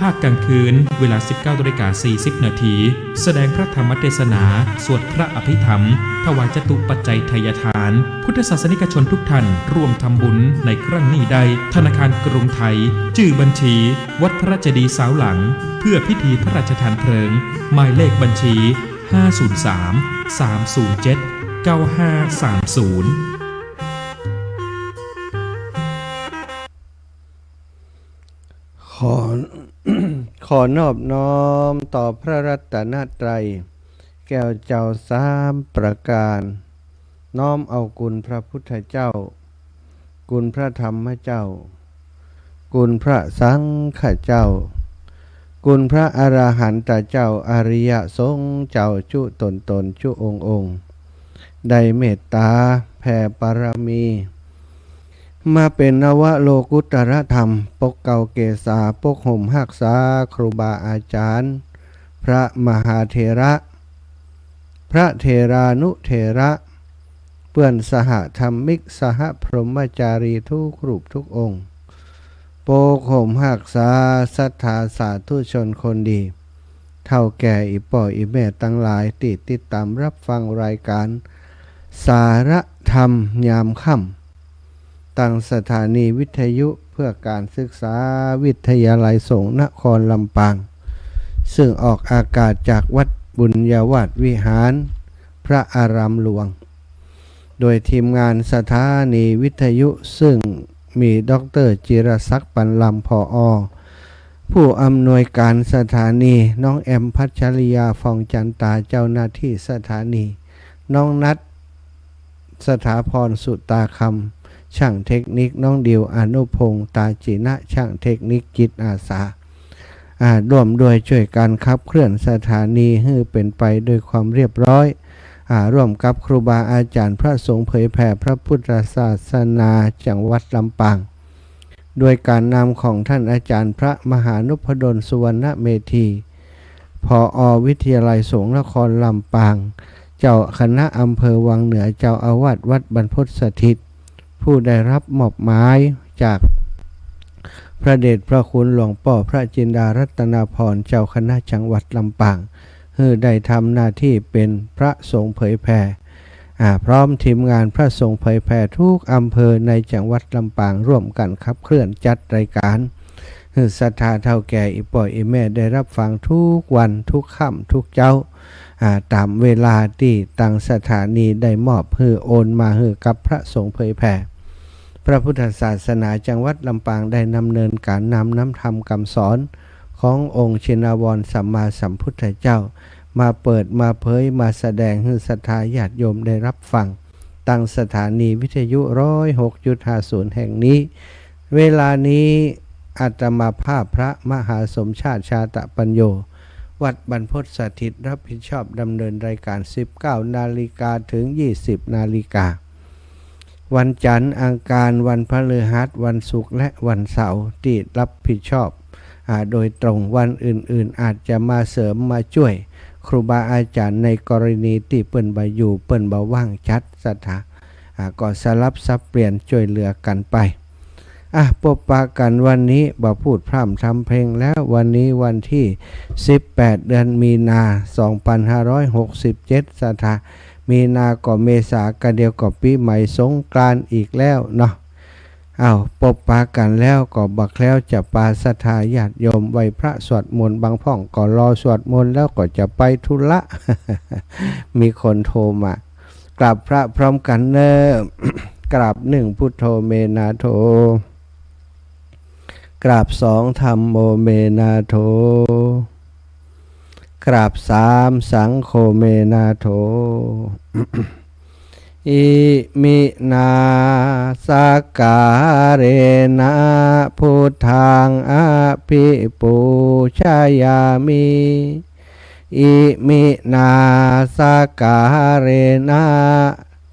ภาคกลางคืนเวลา 19:40 น.แสดงพระธรรมเทศนาสวดพระอภิธรรมถวายจตุปัจจัยทายทานพุทธศาสนิกชนทุกท่านร่วมทำบุญในครั้งนี้ได้ธนาคารกรุงไทยชื่อบัญชีวัดพระเจดีย์สาวหลังเพื่อพิธีพระราชทานเพลิงหมายเลขบัญชี503-307-9530ขอนอบน้อมต่อพระรัตนตรัยแก้วเจ้าสามประการน้อมเอาคุณพระพุทธเจ้าคุณพระธรรมเจ้าคุณพระสังฆเจ้าคุณพระอรหันตเจ้าอริยสงฆ์เจ้าจุตนจุองค์ได้เมตตาแผ่ปรมีมาเป็นนวโลกุตรธรรมปกเก่าเกษาปกห่มหักษาครูบาอาจารย์พระมหาเถระพระเถรานุเถระเพื่อนสหธรรมิกสหพรหมจารีทุกรูปทุกองค์ปกห่มหักษาศรัทธาสาธุชนคนดีเท่าแก่อีป่ออีแม่ตั้งหลายติดตามรับฟังรายการสารธรรมยามค่ำตั้งสถานีวิทยุเพื่อการศึกษาวิทยาลัยสงฆ์นครลำปางซึ่งออกอากาศจากวัดบุญญาวาสวิหารพระอารามหลวงโดยทีมงานสถานีวิทยุซึ่งมีดร.จิรศักดิ์ปันลำผอ.ผู้อำนวยการสถานีน้องแอมพัชริยาฟองจันตาเจ้าหน้าที่สถานีน้องนัทสถาพรสุตาคำช่างเทคนิคน้องดิวอนุพงษ์ตาจินะช่างเทคนิคจิตอาสาร่วมด้วยช่วยการขับเคลื่อนสถานีให้เป็นไปด้วยความเรียบร้อยร่วมกับครูบาอาจารย์พระสงฆ์เผยแผ่พระพุทธศาสนาจังหวัดลำปางโดยการนำของท่านอาจารย์พระมหานุพดลสุวรรณเมธีผอ.วิทยาลัยสงฆ์นครลำปางเจ้าคณะอำเภอวังเหนือเจ้าอาวาสวัดบรรพตสถิตผู้ได้รับมอบหมายจากพระเดชพระคุณหลวงพ่อพระจินดารัตนาพรเจ้าคณะจังหวัดลำปางได้ทำหน้าที่เป็นพระสงฆ์เผยแผ่พร้อมทีมงานพระสงฆ์เผยแผ่ทุกอำเภอในจังหวัดลำปางร่วมกันขับเคลื่อนจัดรายการศรัทธาเท่าแก่อีป่อยอีแม่ได้รับฟังทุกวันทุกค่ำทุกเจ้าตามเวลาที่ตั้งสถานีได้มอบโอนมากับพระสงฆ์เผยแผ่พระพุทธศาสนาจังหวัดลำปางได้ดำเนินการนำน้ำธรรมคำสอนขององค์ชินวรสัมมาสัมพุทธเจ้ามาเปิดมาเผยมาแสดงให้ศรัทธาญาติโยมได้รับฟังตั้งสถานีวิทยุ 106.50 แห่งนี้เวลานี้อาตมาภาพพระมหาสมชาติชาตปัญโยวัดบรรพตสถิตรับผิดชอบดำเนินรายการ 19 นาฬิกาถึง 20 นาฬิกาวันจันทร์อังคารวันพฤหัสวันศุกร์และวันเสาร์ที่รับผิดชอบโดยตรงวันอื่นๆอาจจะมาเสริมมาช่วยครูบาอาจารย์ในกรณีที่เปิ้นบ่อยู่เปิ้นบ่ว่างจัดสถาก็สลับซับเปลี่ยนช่วยเหลือกันไปพบปะกันวันนี้บ่พูดพร่ำทำเพลงแล้ววันนี้วันที่18เดือนมีนา2567สถามีนาก็เมษากันเดียวกับปีใหม่สงกรานต์อีกแล้วเนาะพบปะกันแล้วก็บักแล้วจะปาศรัทธาญาติโยมไหว้พระสวดมนต์บางพ่องก็รอสวดมนต์แล้วก็จะไปธุระ มีคนโทรมากราบพระพร้อมกันเนอะ กราบหนึ่งพุทโธเมนาโธกราบสองธัมโมเมนาโธกราบสามสังโฆเมนาโธ อิมินาสการะนะพุทธังอภิปูชายามิอิมินาสการะนะ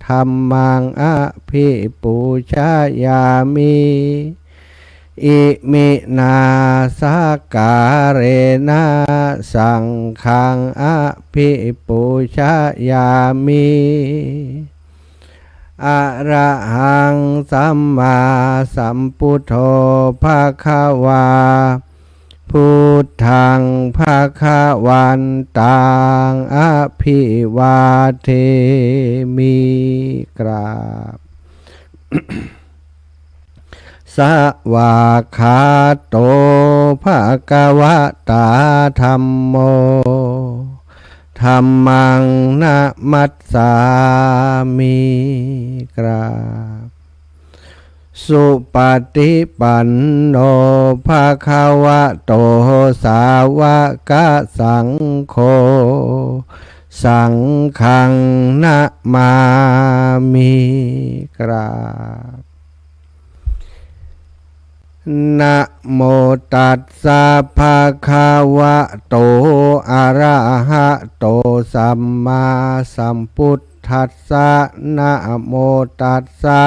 ธัมมังอภิปูชายามิอิมินาสการะนะสังฆังอภิปูชายามิอะระหังสัมมาสัมพุทโธภะคะวาพุท ภาคาวันตังอภิวาเทมิกราบ สวากขาโตภะคะวะตาธัมโมธัมมังนะมัสสามิกราบสุปฏิปันโนภะคะวะโตสาวกสังโฆสังฆังนะมามิกราบนะโมตัสสะภะคะวะโตอะระหะโตสัมมาสัมพุทธัสสะนะโมตัสสะ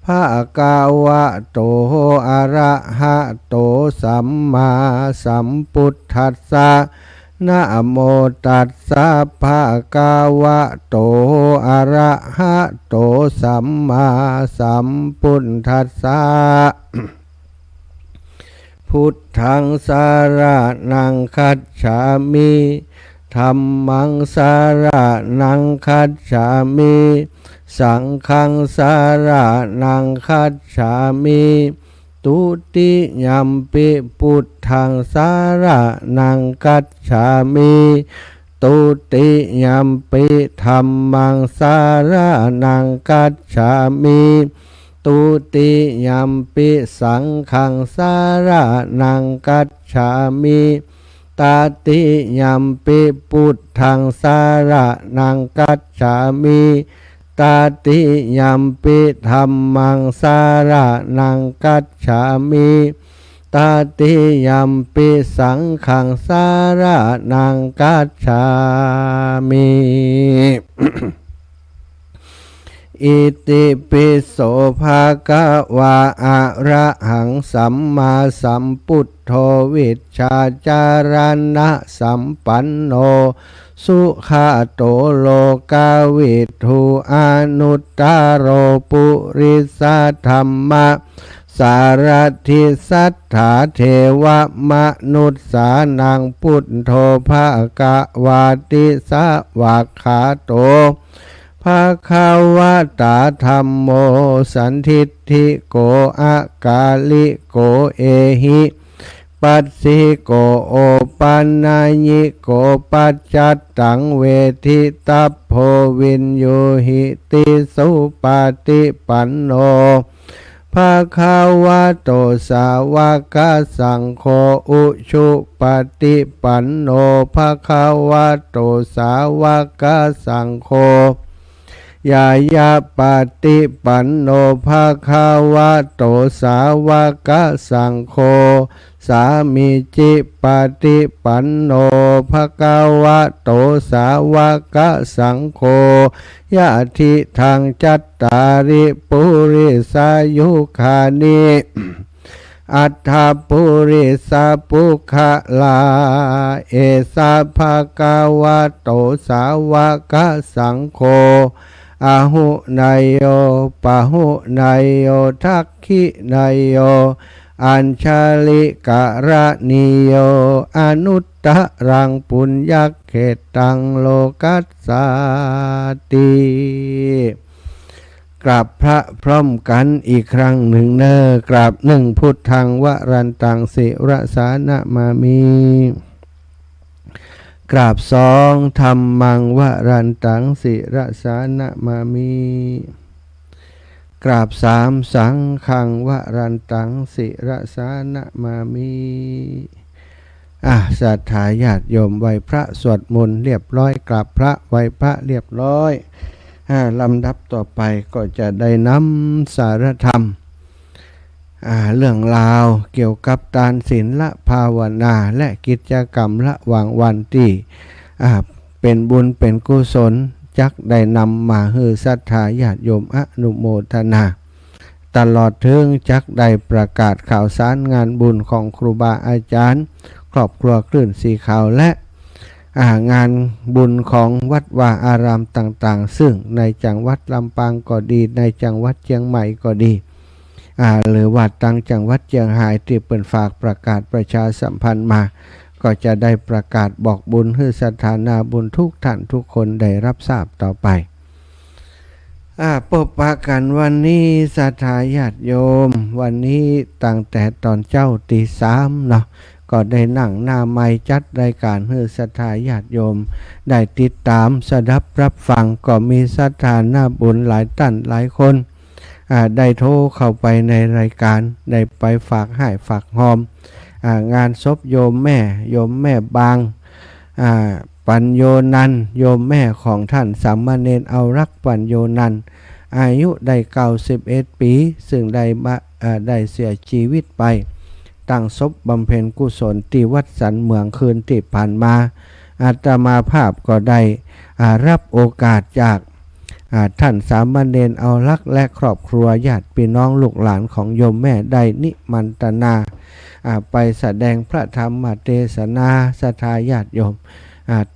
ภะคะวะโตอะระหะโตสัมมาสัมพุทธัสสะนะโมตัสสะภะคะวะโตอะระหะโตสัมมาสัมพุทธัสสะพุทธังสารนังคัจฉามิธัมมังสารนังคัจฉามิสังฆังสารนังคัจฉามิตุติยัมปิพุทธังสารนังคัจฉามิตุติยัมปิธัมมังสารนังคัจฉามิตุติยัมปิสังฆังสารนังคัจฉามิตาติยัมปิพุทธังสารนังคัจฉามิตาติยัมปิธัมมังสารนังคัจฉามิตาติยัมปิสังฆังสารนังคัจฉามิ อิติปิโสภะคะวะอะระหังสัมมาสัมพุทโธวิชชาจารณะสัมปันโนสุขโตโลกาวิทูอนุตตโรปุริสธรรมะสารทิสัทธาเทวมนุษสานังพุทโธภะคะวาติสวากขาโตภะคะวะตาธัมโมสันทิฏฐิโกอากาลิโกเอหิปัสสิโกโอปันนายิโกปัจจัตตังเวทิตัพโพวินโยหิติสุปฏิปันโนภะคะวะโตสาวกสังโฆอุชุปฏิปันโนภะคะวะโตสาวกสังโฆยายาปฏิปันโนภะคะวะโตสาวกสังโฆสามิจิปฏิปันโนภะคะวะโตสาวกสังโฆยะทิทังจัตตาริปุริสายุคานิอัฏฐปุริสาปุขะลาเอสาภะคะวะโตสาวกสังโฆอาหุนายโยปะหุนายโยทักขินายโยอัญชาลิกะระนิโยอนุตตรังปุญญเขตังโลกัสสาติกราบพระพร้อมกันอีกครั้งหนึ่งเนอกราบหนึ่งพุทธังวรันตังสิรสานะมามีกราบสองธัมมังวรันตังสิรสานะมามีกราบสามสังฆังวรันตังสิรสานะมามีศรัทธาญาติโยมไหว้พระสวดมนต์เรียบร้อยกราบพระไหว้พระเรียบร้อยลำดับต่อไปก็จะได้นำสารธรรมเรื่องราวเกี่ยวกับทานศีลละภาวนาและกิจกรรมละหว่างวันที่เป็นบุญเป็นกุศลจักได้นำมาให้ศรัทธาญาติโยมอนุโมทนาตลอดถึงจักได้ประกาศข่าวสารงานบุญของครูบาอาจารย์ครอบครัวคลื่นสีขาวและงานบุญของวัดวาอารามต่างๆซึ่งในจังหวัดลำปางก็ดีในจังหวัดเชียงใหม่ก็ดีหรือว่าต่างจังหวัดเชียงรายที่เปิดฝากประกาศประชาสัมพันธ์มา ก็จะได้ประกาศบอกบุญให้สถานาบุญทุกท่านทุกคนได้รับทราบต่อไปพบปะกันวันนี้ศรัทธาญาติโยมวันนี้ตั้งแต่ตอนเจ้าตีสามเนาะก็ได้นั่งหน้าไมค์จัดรายการให้ศรัทธาญาติโยมได้ติดตามสดับรับฟังก็มีศรัทธาหน้าบุญหลายท่านหลายคนได้โทรเข้าไปในรายการได้ไปฝากให้ฝากหอมงานศพโยมแม่บางปัญโยนันท์โยมแม่ของท่านสามเณรเอารักปัญโยนันท์อายุได้91 ปีซึ่งได้เสียชีวิตไปตั้งศพบำเพ็ญกุศลที่วัดสันเมืองคืนที่ผ่านมาอาตมาภาพก็ได้รับโอกาสจากท่านสามเณรเอารักและครอบครัวญาติพี่น้องลูกหลานของโยมแม่ได้นิมันตนาไปแสดงพระธรรมเทศนาศรัทธาญาติโยม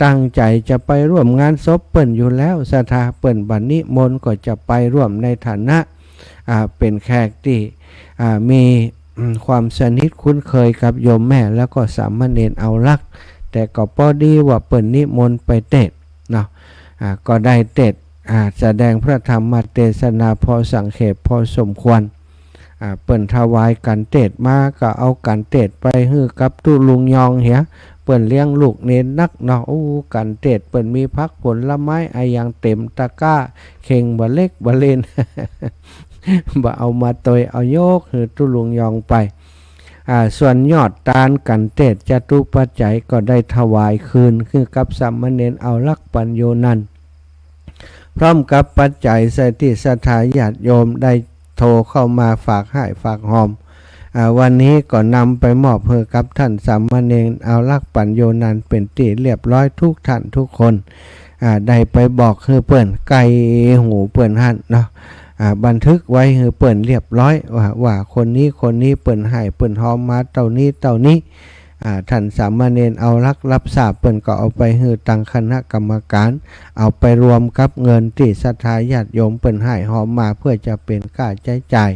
ตั้งใจจะไปร่วมงานศพเปิ้นอยู่แล้วศรัทธาเปิ้นบัดนี้มนต์ก็จะไปร่วมในฐานะเป็นแขกที่มีความสนิทคุ้นเคยกับโยมแม่แล้วก็สามเณรเอารักแต่ก็พอดีว่าเปิ้นนิมนต์ไปเทศเนาะก็ได้เทศแสดงพระธรรมเทศนาพอสังเขปพอสมควรเปิ้นถวายกันเทศมาก็เอากันเทศไปฮื้อกับตุลุงยองเหียเปิ้นเลี้ยงลูกเน้นนักเนาะกันเทศเปิ้นมีพักผลไม้อย่างเต็มตะกร้าเข่งบ่เล็กบ่เล่น บ่เอามาตอยเอาโยกฮื้อตุลุงยองไปส่วนยอดตาลกันเทศจตุปัจจัยก็ได้ถวายคืนคือกับสามเณรเอารักปัญโยนันท์พร้อมกับปัจจัยใส่ที่ศรัทธาญาติโยมได้โทรเข้ามาฝากให้ฝากหอมวันนี้ก็นำไปมอบเพื่อกับท่านสามเณรเอารักปัญโยนันท์เป็นที่เรียบร้อยทุกท่านทุกคนได้ไปบอกคือเปิ้นไก่หูเปิ้นหั่นเนาะบันทึกไว้คือเปิ้นเรียบร้อยว่าคนนี้เปิ้นให้เปิ้นหอมมาเท่านี้ท่านสามเณรเอารักรับทราบเปิ้นก็เอาไปฮือตั้งคณะกรรมการเอาไปรวมกับเงินที่ศรัทธาญาติโยมเปิ้นให้หอมมาเพื่อจะเป็นค่าใช้จ่าย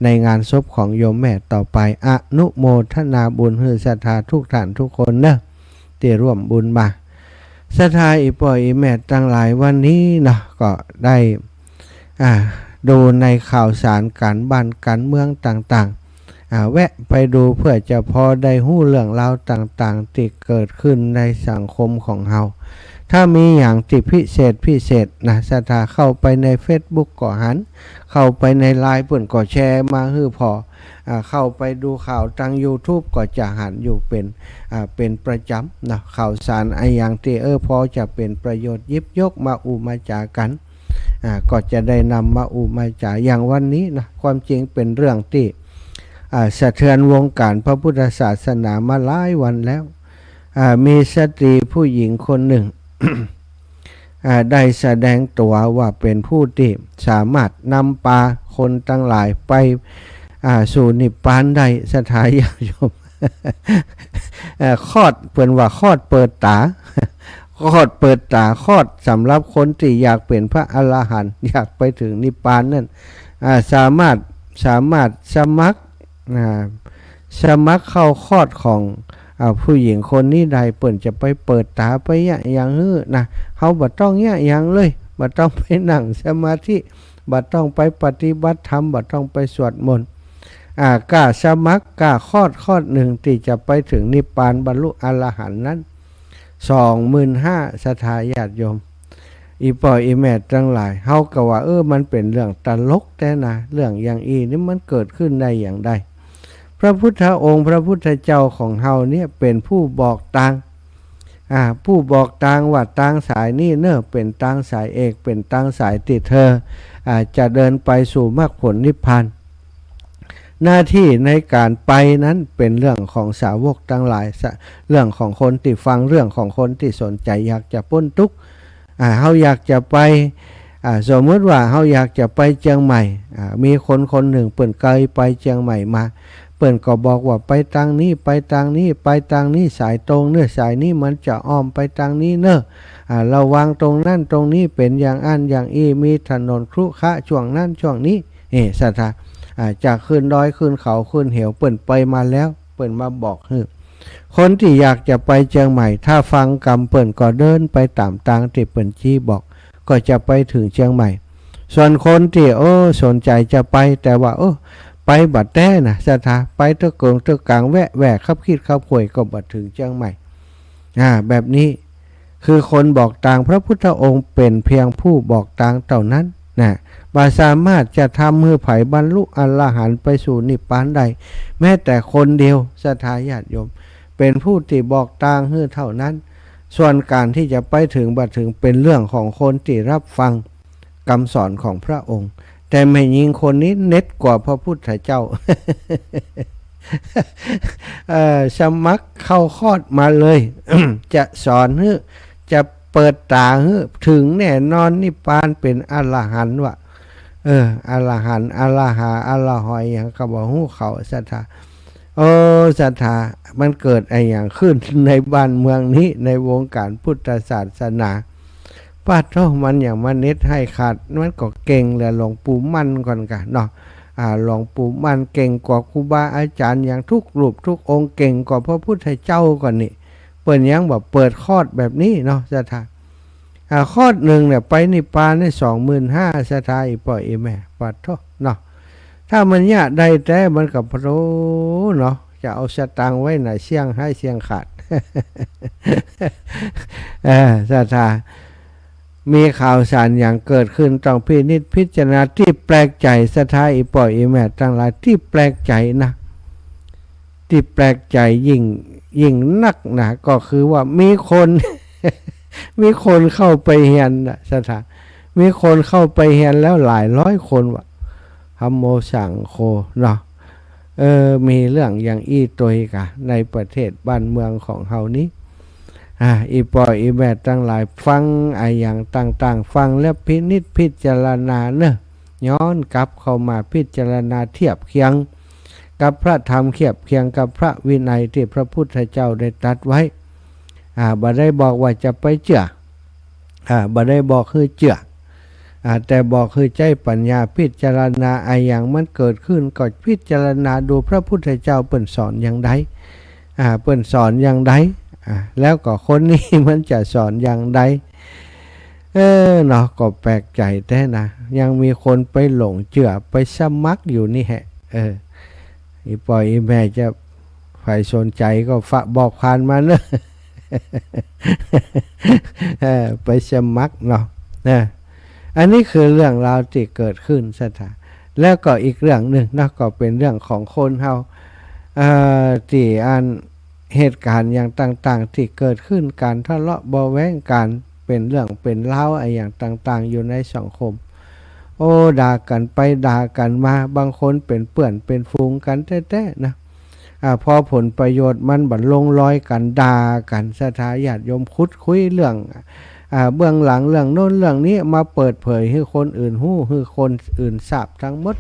ในงานศพของโยมแม่ต่อไปอนุโมทนาบุญฮือศรัทธาทุกท่านทุกคนเนอะที่ร่วมบุญมาศรัทธาอีป่อยอีแม่ตั้งหลายวันนี้เนาะก็ได้ดูในข่าวสารการบ้านการเมืองต่างๆแวะไปดูเพื่อจะพอได้หู้เรื่องราวต่างๆที่เกิดขึ้นในสังคมของเราถ้ามีอย่างที่พิเศษนะศรัทธาเข้าไปใน Facebook ก็หันเข้าไปในไลน์เพิ่นก็แชร์มาฮื้อพอเข้าไปดูข่าวทาง YouTube ก็จะหันอยู่เป็นประจำนะข่าวสารอย่างที่พอจะเป็นประโยชน์ยิบยกมามาจากันก็จะได้นำมามาจาอย่างวันนี้นะความจริงเป็นเรื่องที่สะเทือนวงการพระพุทธศาสนามาหลายวันแล้วมีสตรีผู้หญิงคนหนึ่ง ได้แสดงตัวว่าเป็นผู้ที่สามารถนำพาคนทั้งหลายไปสู่นิพพานได้ศรัทธาญาติโยม คลอดเพิ่นว่าคลอดเปิดตา คลอดเปิดตาคลอดสำหรับคนที่อยากเป็นพระอรหันต์อยากไปถึงนิพพานนั่นสามารถสมัครเข้าคลอดของผู้หญิงคนนี้ใดเปิ่นจะไปเปิดตาไปอย่างนะเฮาบ่ต้องอย่างเลยบ่ต้องไปนั่งสมาธิบ่ต้องไปปฏิบัติธรรมบ่ต้องไปสวดมนต์กล้าสมัครกล้าคลอดหนึ่งที่จะไปถึงนิพพานบรรลุอรหันต์นั้น 25,000 ศรัทธาญาติโยมอีป่ออีแม่ทั้งหลายเฮาก็ว่ามันเป็นเรื่องตลกแต่นะเรื่องอย่างนี่มันเกิดขึ้นได้อย่างใดพระพุทธองค์พระพุทธเจ้าของเฮาเนี่ยเป็นผู้บอกทางผู้บอกทางว่าทางสายนี้เนอะเป็นทางสายเอกเป็นทางสายที่เธอจะเดินไปสู่มรรคผลนิพพานหน้าที่ในการไปนั้นเป็นเรื่องของสาวกทั้งหลายเรื่องของคนที่ฟังเรื่องของคนที่สนใจอยากจะพ้นทุกข์เฮาอยากจะไปสมมติว่าเฮาอยากจะไปเชียงใหม่มีคนหนึ่งเปิ่นเคยไปเชียงใหม่มาเปิ่นก็บอกว่าไปทางนี้ไปทางนี้สายตรงเนื้อสายนี้มันจะอ้อมไปทางนี้เนอะระวังตรงนั้นตรงนี้เป็นอย่างอันอย่างมีถนนครุขระช่วงนั้นช่วงนี้ศรัทธาจากขึ้นดอยขึ้นเขาขึ้นเหวเปิ่นไปมาแล้วเปิ่นมาบอก คนที่อยากจะไปเชียงใหม่ถ้าฟังกำเปิ่นก็เดินไปตามทางที่เปิ่นชี้บอกก็จะไปถึงเชียงใหม่ส่วนคนที่สนใจจะไปแต่ว่าไปบัดแต้นะสถาไปตะเกิงตะกลางแวะขับคิดขับข่วยก็บัดถึงเชียงใหม่แบบนี้คือคนบอกทางพระพุทธองค์เป็นเพียงผู้บอกทางเท่านั้นนะบ่สามารถจะทำให้ไผบรรลุอรหันต์ไปสู่นิพพานได้แม้แต่คนเดียวศรัทธาญาติโยมเป็นผู้ที่บอกทางให้เท่านั้นส่วนการที่จะไปถึงบัดถึงเป็นเรื่องของคนที่รับฟังคำสอนของพระองค์แต่แม่หญิงคนนี้เน็ตกว่าพระพุทธเจ้า สมัครเข้าคอร์สมาเลย จะสอนให้จะเปิดตาให้ถึงแน่นอนนิพพานเป็นอรหันต์ว่ะอรหันต์อรหาอรหอยอย่างก็บอกหูเขาศรัทธาศรัทธามันเกิดอะไรอย่างขึ้นในบ้านเมืองนี้ในวงการพุทธศาสนาป้าเท่ามันอย่างมันเน็ตให้ขาดมันก็เก่งเลยหลวงปู่มั่นก่อนกันเนาะหลวงปู่มั่นเก่งกว่าครูบาอาจารย์อย่างทุกรูปทุกองค์เก่งกว่าพระพุทธเจ้าก่อนนี่เปิดยังแบบเปิดคอร์สแบบนี้เนาะศรัทธาคอร์สหนึ่งเนี่ยไปนิพพานได้25,000ศรัทธาอีปล่อยแม่ป้าเท่าเนาะถ้ามันยากได้แต่มันกับพระเนาะจะเอาสตางค์ไว้ไหนเสี่ยงให้เสี่ยงขาด ศรัทธามีข่าวสารอย่างเกิดขึ้นต้องพินิจพิจารณาที่แปลกใจศรัทธาอีปล่อยอีแม่ทั้งหลายที่แปลกใจนะที่แปลกใจยิ่งนักนะก็คือว่ามีคน มีคนเข้าไปเฮียนนะศรัทธามีคนเข้าไปเฮียนแล้วหลายร้อยคนว่ะฮัมโมสังโฆเนาะมีเรื่องอย่างตัวอีกในประเทศบ้านเมืองของเฮานี้อีปอยอีแม่ตั้งหลายฟังอย่างต่างๆฟังแล้วพินิจพิจารณาเนอะย้อนกลับเข้ามาพิจารณาเทียบเคียงกับพระธรรมเทียบเคียงกับพระวินัยที่พระพุทธเจ้าได้ตรัสไว้บ่ได้บอกว่าจะไปเจือบ่ได้บอกคือเจือแต่บอกคือใจปัญญาพิจารณาอย่างมันเกิดขึ้นก็พิจารณาดูพระพุทธเจ้าเปิ่นสอนอย่างใดเปิ่นสอนอย่างใดแล้วก็คนนี้มันจะสอนอย่างใดเนาะก็แปลกใจแต่นะยังมีคนไปหลงเชื่อไปสมัครอยู่นี่แฮะอีปล่อยอีแม่จะใครสนใจก็ฝากบอกผ่านมาเนอะ ไปสมัครเนาะอันนี้คือเรื่องราวที่เกิดขึ้นศรัทธาแล้วก็อีกเรื่องหนึ่งนะก็เป็นเรื่องของคนเฮาที่เหตุการณ์อย่างต่างๆที่เกิดขึ้นการทะเลาะเบาะแว้งการเป็นเรื่องเป็นเล่าอย่างต่างๆอยู่ในสังคมด่ากันไปด่ากันมาบางคนเป็นเปื่อนเป็นฟูงกันแท้ๆนะพอผลประโยชน์มันบัดลงรอยกันด่ากันศรัทธาญาติโยมคุยเรื่องเบื้องหลังเรื่องโน้นเรื่องนี้มาเปิดเผยให้คนอื่นหู้ให้คนอื่นทราบทั้งหมด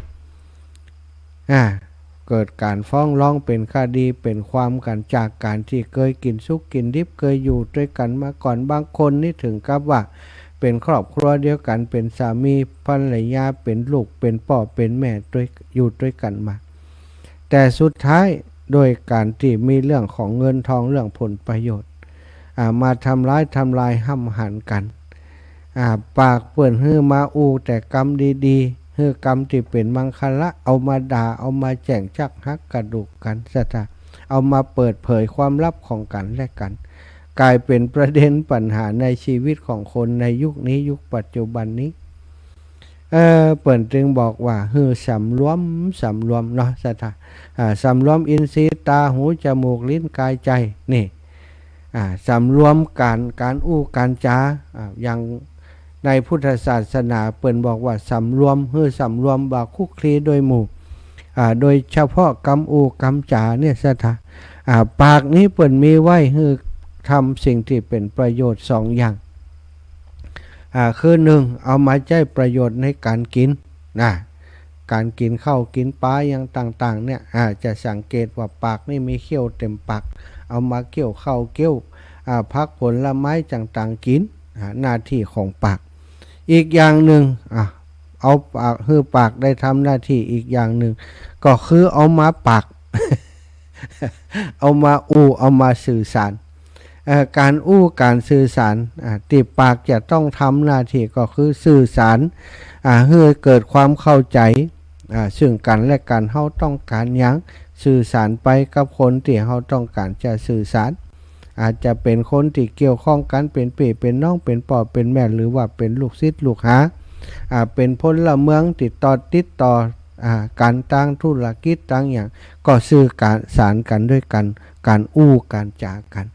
เกิดการฟ้องร้องเป็นคดีเป็นความกันจากการที่เคยกินสุกกินดิบเคยอยู่ด้วยกันมาก่อนบางคนนี่ถึงกับว่าเป็นครอบครัวเดียวกันเป็นสามีภรรยาเป็นลูกเป็นพ่อเป็นแม่อยู่ด้วยกันมาแต่สุดท้ายโดยการที่มีเรื่องของเงินทองเรื่องผลประโยชน์มาทำลายห้ำหันกันปากเปื่อนฮื้อมาแต่กรรมดีๆฮื้อกรรมที่เป็นมังคละเอามาด่าเอามาแจ่งชักฮักกระดูกกันซะเอามาเปิดเผยความลับของกันและกันกลายเป็นประเด็นปัญหาในชีวิตของคนในยุคนี้ยุคปัจจุบันนี้เปิ่นจึงบอกว่าฮื้อสำรวมเนาะซะสำรวมอินทรีย์ตาหูจมูกลิ้นกายใจนี่สำรวมการการจาอย่างในพุทธศาสนาเปิ่นบอกว่าสำรวมสำรวมบาคุกคลีโดยหมู่โดยเฉพาะกำกำจาเนี่ยซะปากนี้เปิ่นมีไว้ทำสิ่งที่เป็นประโยชน์สองอย่างคือหนึ่งเอามาใช้ประโยชน์ในการกินการกินข้าวกินปลาอย่างต่างๆเนี่ยจะสังเกตว่าปากนี่มีเขี้ยวเต็มปากเอามาเกี่ยวข้าวเกี่ยวพักผลไม้ต่างๆกินหน้าที่ของปากอีกอย่างหนึ่งเอาปากปากได้ทำหน้าที่อีกอย่างหนึ่งก็คือเอามาปัก เอามาอู้เอามาสื่อสารการอู้การสื่อสารติปากจะต้องทำหน้าที่ก็คือสื่อสารให้เกิดความเข้าใจซึ่งกันและกันเฮาต้องการหยังสื่อสารไปกับคนที่เฮาต้องการจะสื่อสารอาจจะเป็นคนที่เกี่ยวข้องกันเป็นพี่เป็นน้องเป็นพ่อเป็นแม่หรือว่าเป็นลูกศิษย์ลูกหาเป็นพลเมืองติดต่อการตั้งธุรกิจตั้งอย่างก็สื่อการสารกันด้วยกันการอู้การจากัน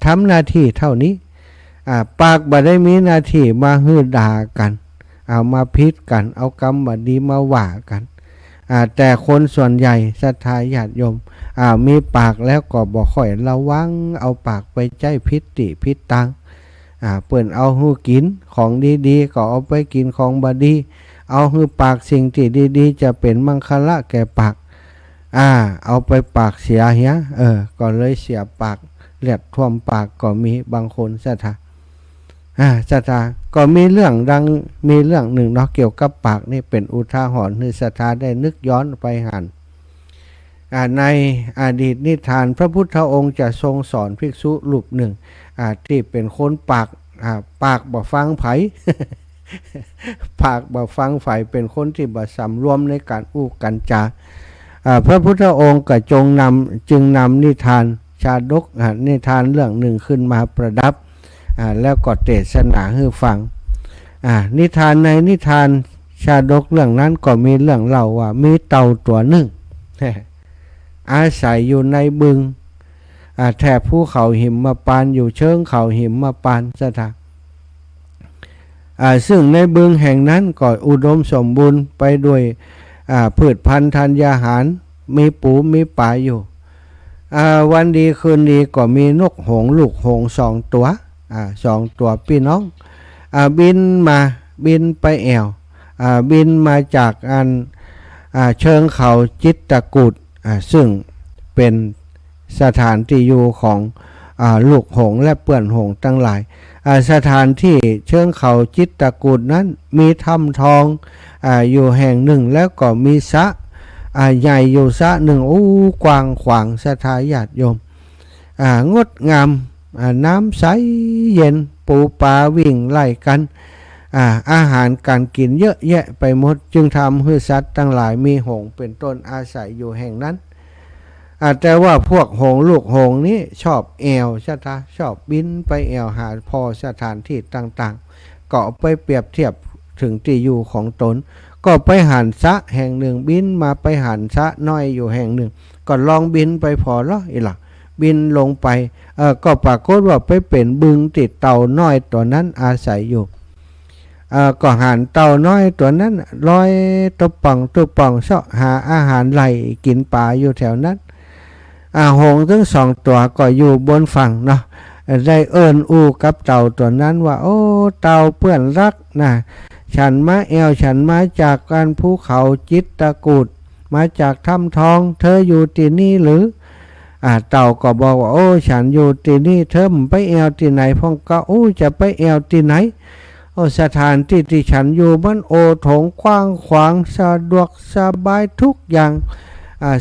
ทำหน้าที่เท่านี้ปากบ่ได้มีหน้าที่มาฮือด่ากันเอามาพิษกันเอากรรมบดีมาว่ากันแต่คนส่วนใหญ่ศรัทธาญาติโยมมีปากแล้วก็บ่ค่อยระวังเอาปากไปใจพิษติพิษตังเปิ่นเอาหูกินของดีๆก็เอาไปกินของบดีเอาหือปากสิ่งที่ดีๆจะเป็นมังคละแก่ปากเอาไปปากเสียเหี้ยก็เลยเสียปากเลือดท่วมปากก็มีบางคนศรัทธาก็มีเรื่องมีเรื่องหนึ่งเนาะเกี่ยวกับปากนี่เป็นอุทาหรณ์ให้ศรัทธาได้นึกย้อนไปหันในอดีตนิทานพระพุทธองค์จะทรงสอนภิกษุรูปหนึ่งที่เป็นคนปากบ่ฟังไผ ปากบ่ฟังไผเป็นคนที่บ่สำรวมในการอู้กันจาพระพุทธองค์ก็จึงนำนิทานชาดกนิทานเรื่องหนึ่งขึ้นมาประดับแล้วก็เทศนาให้ฟังนิทานในนิทานชาดกเรื่องนั้นก็มีเรื่องเล่าว่ามีเต่าตัวหนึ่งอาศัยอยู่ในบึงแถบภูเขาหิมพานต์อยู่เชิงเขาหิมพานต์สถานซึ่งในบึงแห่งนั้นก็อุดมสมบูรณ์ไปด้วยพืชพันธุ์ธัญญาหารมีปูมีป่าอยู่วันดีคืนดีก็มีนกหงส์ลูกหงส์2 ตัว2 ตัวพี่น้องบินไปแอวบินมาจากเชิงเขาจิตตกูฏซึ่งเป็นสถานที่อยู่ของลูกหงส์และเปื่อนหงส์ทั้งหลายสถานที่เชิงเขาจิตตกูฏนั้นมีถ้ำทองอยู่แห่งหนึ่งแล้วก็มีสระใหญ่อยู่สระหนึ่งกว้างขวางศรัทธาญาติโยมงดงามน้ำใสเย็นปูปลาวิ่งไล่กันอาหารการกินเยอะแยะไปหมดจึงทำให้สัตว์ทั้งหลายมีหงส์เป็นต้นอาศัยอยู่แห่งนั้นแต่ว่าพวกหงส์ลูกหงส์นี้ชอบแอวชอบบินไปแอวหาพอสถานที่ต่างๆก็ไปเปรียบเทียบถึงที่อยู่ของตนก็ไปหันสระแห่งหนึ่งบินมาไปหันสระน้อยอยู่แห่งหนึ่งก็ลองบินไปพอแล้วบินลงไปก็ปรากฏว่าไปเป็นบึงติดเต่าน้อยตัวนั้นอาศัยอยู่ก็หันเต่าน้อยตัวนั้นลอยตัวป่องเสาะหาอาหารไหลกินปลาอยู่แถวนั้นหงส์ทั้ง2 ตัวก็อยู่บนฝั่งเนาะได้อู้กับเต่าตัวนั้นว่าโอ้เต่าเพื่อนรักนะฉันมาฉันมาจากการภูเขาจิตตกูฏมาจากถ้ำทองเธออยู่ที่นี่หรือเต่าก็บอกว่าโอ้ฉันอยู่ที่นี่เธอไปที่ไหนพ่องก็จะไปที่ไหนสถานที่ที่ฉันอยู่มันโอโถงกว้างขวางสะดวกสบายทุกอย่าง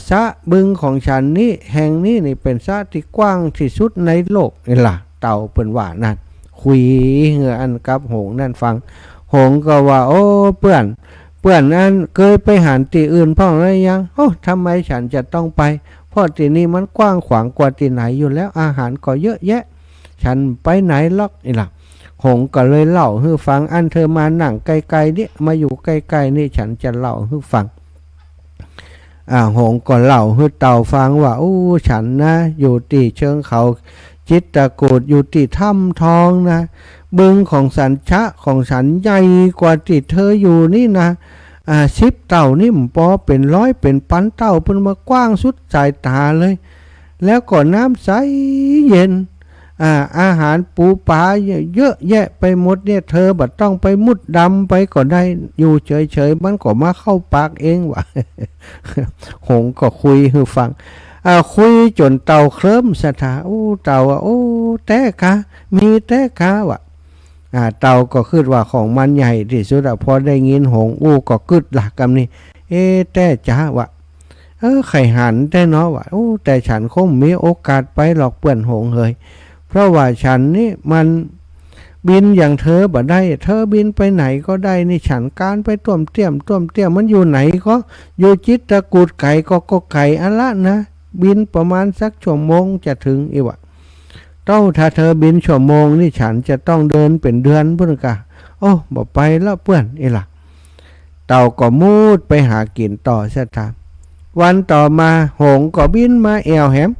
สระบึงของฉันนี้แห่งนี้นี่เป็นสระที่กว้างที่สุดในโลกนี่ล่ะเต่าเป็นว่านั่นคุยเหงื่ออันกับหงส์นั่นฟังหงส์ก็ว่าโอ้เพื่อนนั้นเคยไปหาที่อื่นพ่องหรือยังทำไมฉันจะต้องไปเพราะที่นี่มันกว้างขวางกว่าที่ไหนอยู่แล้วอาหารก็เยอะแยะฉันไปไหนล็อกนี่ล่ะหงส์ก็เลยเล่าให้ฟังอันเธอมานั่งไกลๆนี่มาอยู่ใกล้ๆนี่ฉันจะเล่าให้ฟังหงส์ก็เล่าให้เต่าฟังว่าฉันนะอยู่ที่เชิงเขาจิตตกูฏอยู่ที่ถ้ำทองนะบึงของสันของฉันใหญ่กว่าที่เธออยู่นี่นะ10 เต่านี่มปอเป็นร้อยเป็นพันเต่าเป็นมากว้างสุดสายตาเลยแล้วก็น้ำใสเย็นอาหารปูปลาเยอะแยะไปหมดเนี่ยเธอบัดต้องไปมุดดำไปก็ได้อยู่เฉยๆมันก็มาเข้าปากเองวะ หงส์ก็คุยให้ฟังคุยจนเต่าเคลิ้มศรัทธาเต่าว่าแต่คะมีแต่คะวะเต่าก็คิดว่าของมันใหญ่ที่สุดพอได้ยินหงส์ก็กึดหลักกำนี้แต่จ้าวะ ไข่หันแต่เนาะว่าโอ้แต่ฉันคงมีโอกาสไปหลอกเปื่อนหงเฮยเพราะว่าฉันนี่มันบินอย่างเธอบ่ได้เธอบินไปไหนก็ได้นี่ฉันการไปต้วมเตี้ยมมันอยู่ไหนก็อยู่จิตตะกูดไก่ก็ไก่อะละนะบินประมาณสักชั่วโมงจะถึงอีวะถ้าเธอบินชั่วโมงนี่ฉันจะต้องเดินเป็นเดือนพุ่นกะโอ้บ่ไปแล้วเพื่อนอีล่ะเต่าก็มูดไปหากินต่อเสียทางวันต่อมาหงก็บินมาแอวแหม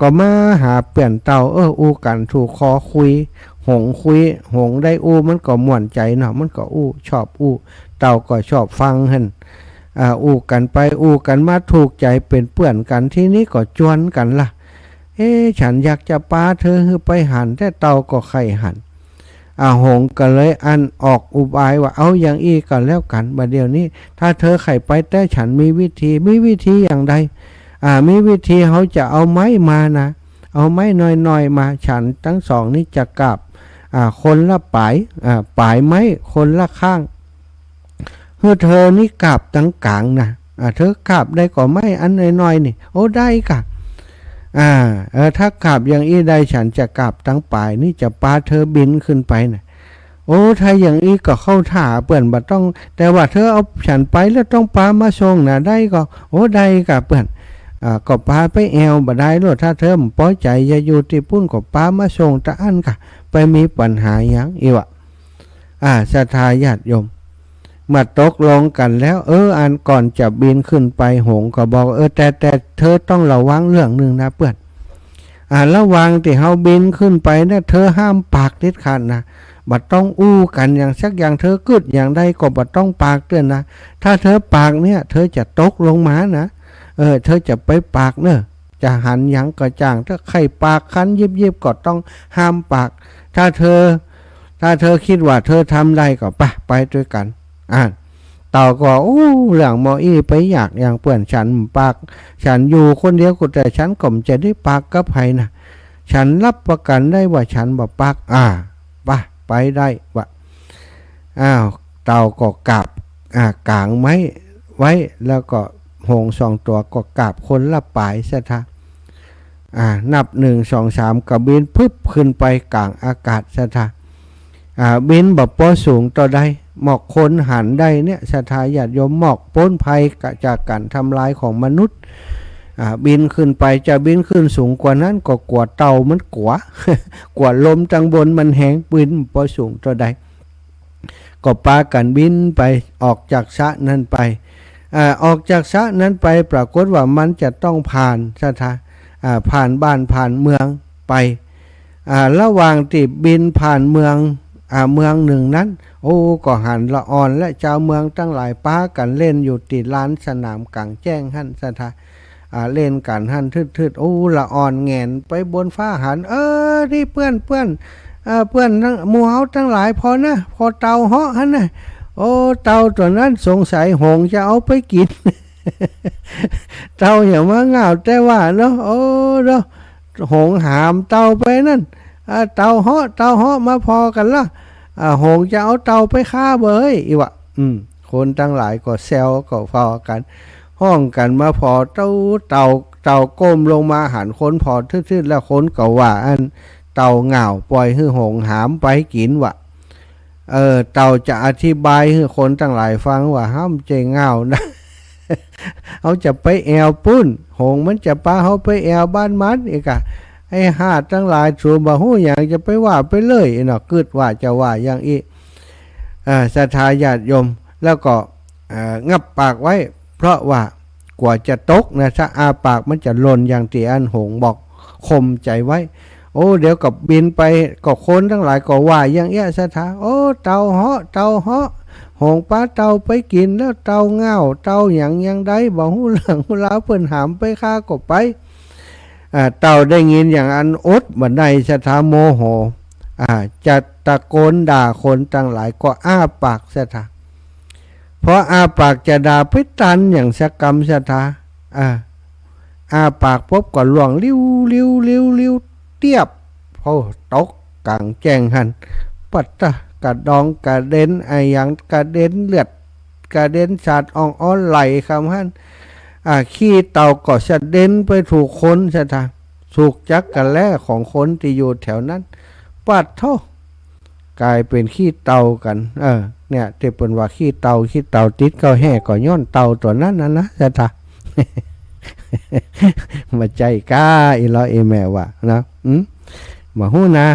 ก็มาหาเปลี่ยนเต่าอูกันถูกคอคุยหงได้มันก็ม่วนใจเนาะมันก็ชอบเต่าก็ชอบฟังหั่นกันไปกันมาถูกใจเป็นเพื่อนกันที่นี้ก็จวนกันล่ะฉันอยากจะปาเธอไปหันแต่เต่าก็ไข่หันหงก็เลยอันออกอุบายว่าเอาอย่างอีกันแล้วกันบัดเดี๋ยวนี้ถ้าเธอไข่ไปแต่ฉันมีวิธีอย่างใดมีวิธีเขาจะเอาไม้มานะเอาไม้น้อยมาฉันทั้งสองนี่จะกลับคนละปลายไม้คนละข้างเธอนี่กลับตั้งกลางนะเธอกลับได้ก็ไม้อันน้อยนี่โอ้ได้กะถ้ากลับอย่างอีได้ฉันจะกลับตั้งปลายนี่จะปาเธอบินขึ้นไปนะโอ้ถ้าอย่างอีก็เข้าท่าเปื่อนบัดต้องแต่ว่าเธอเอาฉันไปแล้วต้องปามาส่งนะได้ก็โอ้ได้กะเปื่อนก็ปาไปแอวบ่ได้หรอกถ้าเธอไม่พอใจอย่าอยู่ที่ปุ้นก็ปามาส่งตะอันกะไปมีปัญหาอย่างอีวะศรัทธาญาติโยมมาตกลงกันแล้วอันก่อนจะบินขึ้นไปหงก็บอกแต่เธอต้องระวังเรื่องนึงนะเพื่อนระวังที่เฮาบินขึ้นไปนะเธอห้ามปากเด็ดขาดนะบัดต้องกันอย่างสักอย่างเธอกึดอย่างใดก็บัดต้องปากเตือนนะถ้าเธอปากเนี่ยเธอจะตกลงมานะเธอจะไปปากเนอะจะหันอย่างกระจ่างถ้าใครปากคันยิบก็ต้องห้ามปากถ้าเธอคิดว่าเธอทำได้ก็ไปด้วยกันเต่าก็เรื่องหมอไปอยากอย่างเปื่อนฉันปากฉันอยู่คนเดียวก็แต่ฉันก็จะได้ปากกับใครนะฉันรับประกันได้ว่าฉันบ่ปากไปได้วะเต่าก็กราบกลางไม้ไว้แล้วก็หงสองตัวก็กราบคนละปลายซะท่านับ1 2 3ก็บินพึบขึ้นไปกลางอากาศซะท่าบินแบบพอสูงต่อได้หมอกคนหันได้เนี่ยศรัทธาญาติโยมหมอกพ้นภัยจากการทำลายของมนุษย์บินขึ้นไปจะบินขึ้นสูงกว่านั้นก็กว่าเต่ามันกว่าลมทางบนมันแหงบินพอสูงต่อได้ก็ปากันบินไปออกจากสระนั้นไปออกจากสระนั้นไปปรากฏว่ามันจะต้องผ่านศรัทธาผ่านบ้านผ่านเมืองไประหว่างที่บินผ่านเมืองหนึ่งนั้นก็หันละอ่อนและชาวเมืองตั้งหลายป้ากันเล่นอยู่ติดลานสนามกลางแจ้งหั่นศรัทธาเล่นกันหั่นทืดละอ่อนแงนไปบนฟ้าหันที่เพื่อนทั้งหมู่เฮาทั้งหลายพอเต่าเหาะหั่นน่ะเต่าตัวนั้นสงสัยหงจะเอาไปกิน เต่าอย่ามาเหงาแต่ว่าเนาะเนาะหงหามเต่าไปนั่นเต่าเหาะมาพอกันละหงจะเอาเต่าไปฆ่าเบยอีวะคนทั้งหลายก็แซวก็พอกันห้องกันมาพอเต่าก้มลงมาหันคนพอทื่อๆแล้วคนก็ว่าอันเต่าเหงาปล่อยให้หงหามไปกินวะเต่าจะอธิบายให้คนทั้งหลายฟังว่าห้ามใจเหงานะ เขาจะไปแอวปุ้นหงมันจะพาเขาไปแอวบ้านมันอีกไอ้หาดทั้งหลายชัวบ่ฮู้อย่างจะไปว่าไปเลยเนาะกึดว่าจะว่าอย่างอีศรัทธาญาติโยมแล้วก็งับปากไว้เพราะว่ากว่าจะตกนะถ้าปากมันจะหล่นอย่างที่อันหงบอกข่มใจไว้เดี๋ยวกับบินไปก็คนทั้งหลายก็ว่าอย่างศรัทธาเต่าเหาะหงปลาเต่าไปกินแล้วเต่าเงาเต่าอย่างใดบ่ฮู้เรื่องฮู้ราวเพิ่นหามไปฆ่าก็ไปเต่าได้ยินอย่างอันอดบันไดศรัทธาโมโหจะตะโกนด่าคนตั้งหลายก็ปากศรัทธาเพราะปากจะด่าพิตันอย่างสกรรมศรัทธาปากพบก็หลวงลิ้วเตียบตกกลางแจ้งหันปัตตะกระดองกระเด็นอย่างกระเด็นเลือดกระเด็นสาดอ่องอ้อนไหลคำหัน ขี้เต่าก็จะเด่นไปถูกคนซะท่าถูกจักกันแล่ของคนที่อยู่แถวนั้นปัดเท่ากลายเป็นขี้เต่ากันเนี่ยที่เป็นว่าขี้เต่าติดเก้าแห่ก็ย้อนเต่าตัวนั้นนะซะท่า มาใจกล้าอีลอเอแม่ว่านะมาหู้นะ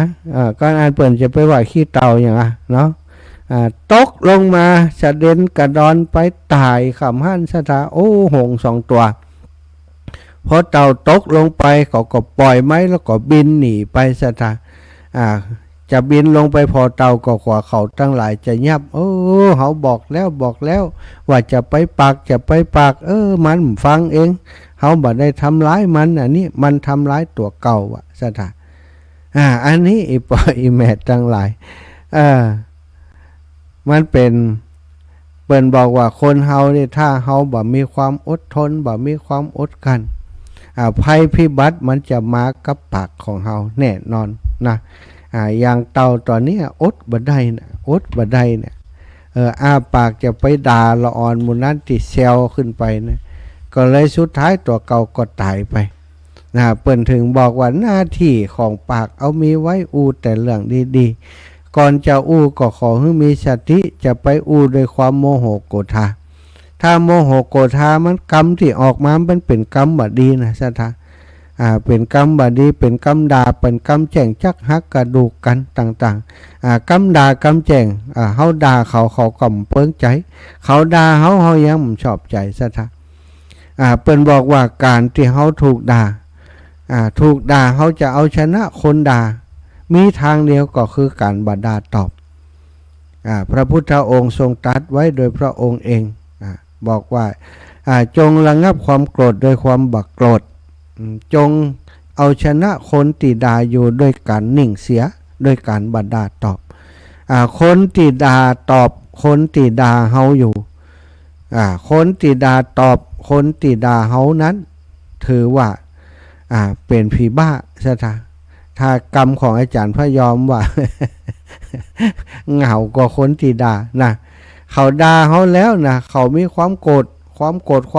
ก่อนอ่านเปิ่นจะไปว่าขี้เต่าอย่างเนาะตกลงมาจะเด่นกระดอนไปตายขำหั่นสถาโอ้หงสองตัวพอเต่าตกลงไปเขาก็ปล่อยไม้แล้วก็บินหนีไปสถาจะบินลงไปพอเต่าก็ขวาเขาทั้งหลายจะยับเขาบอกแล้วว่าจะไปปากมันฟังเองเขาบ่ได้ทำร้ายมันอันนี้มันทำร้ายตัวเก่าสถาอันนี้อีปออีแม่ทั้งหลายมันเป็นเปิ้นบอกว่าคนเฮาเนี่ยถ้าเฮาบ่มีความอดทนบ่มีความอดกันภัยพิบัติมันจะมากับปากของเฮาแน่นอนนะอย่างเต่าตอนนี้อดบ่ได้นะปากจะไปด่าละอ่อนมูนั้นติเซลขึ้นไปนะก็เลยสุดท้ายตัวเก่าก็ตายไปนะเปิ้นถึงบอกว่าหน้าที่ของปากเอามีไว้อูแต่เรื่องดีๆก่อนจะอู้ก็ขอให้มีสติจะไปอู้ด้วยความโมโหโกรธาถ้าโมโหโกรธามันกรรมที่ออกมามันเป็นกรรมบดีนะสัทธาเป็นกรรมบดีเป็นกรรมด่าเป็นกรรมแจ้งจักหักกระดูกกันต่างๆกรรมด่ากรรมแจ้งเฮาด่าเขาก็เปิ้งใจเขาด่าเฮายังชอบใจสัทธาเปิ้นบอกว่าการที่เฮาถูกด่าเฮาจะเอาชนะคนด่ามีทางเดียวก็คือการบัดดาตอบพระพุทธองค์ทรงตรัสไว้โดยพระองค์เองบอกว่าจงระงับความโกรธโดยความบักโกรธจงเอาชนะคนที่ด่าอยู่ด้วยการนิ่งเสียด้วยการบัดดาตอบคนที่ด่าตอบคนที่ด่าเฮาอยู่คนที่ด่าตอบคนที่ด่าเฮานั้นถือว่าเป็นผีบ้าซะถ้ากรรมของอาจารย์พระยอมว่า เหงากว่าคนที่ด่านะเขาด่าเขาแล้วนะเขามีความโกรธคว